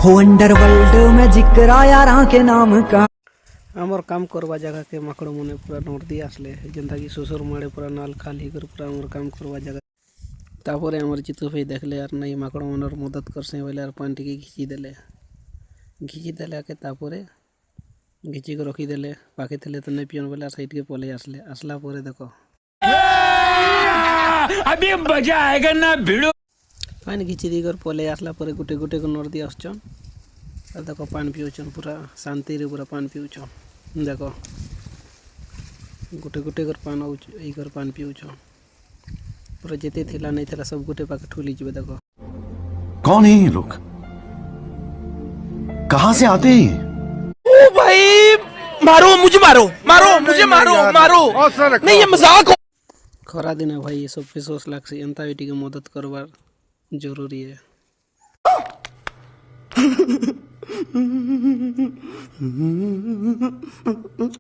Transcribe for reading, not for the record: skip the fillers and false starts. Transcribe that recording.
हो अंडरवर्ल्ड में जिक्र यारा के नाम का आमर काम करवा जगह के माकड़ मने पूरा नोट दी आसले जेंता कि सुसुर मारे पूरा नाल खाली कर पूरा आमर काम करवा जगह तापर आमर चितु भाई देखले यार नहीं माकड़ मनर मदद करसे बोले यार पान टिके घिची देले के तापर घिची के रखी देले बाकी थे तो नहीं पियन बोले साइड के पले आसले आसला परे देखो अभी मजा आएगा ना भिड़ो पान घिची दी कर पले आसला परे गुटे गुटे को नोट दी आसचन देखो पान पिउछन पूरा शांति रे पूरा पान पिउछन देखो गुटे गुटे कर पान आई कर पान पिउछन पूरा जेते थिला नहीं थिला सब गुटे पाके ठुली जबे देखो कौन है ये लोग कहां से आते हैं ओ भाई मारो मुझे मारो मुझे मारो नहीं ये मजाक हो खरा दिन है भाई ये सब विश्वास लाग से एंता बेटी के मदद करवार जरूरी है।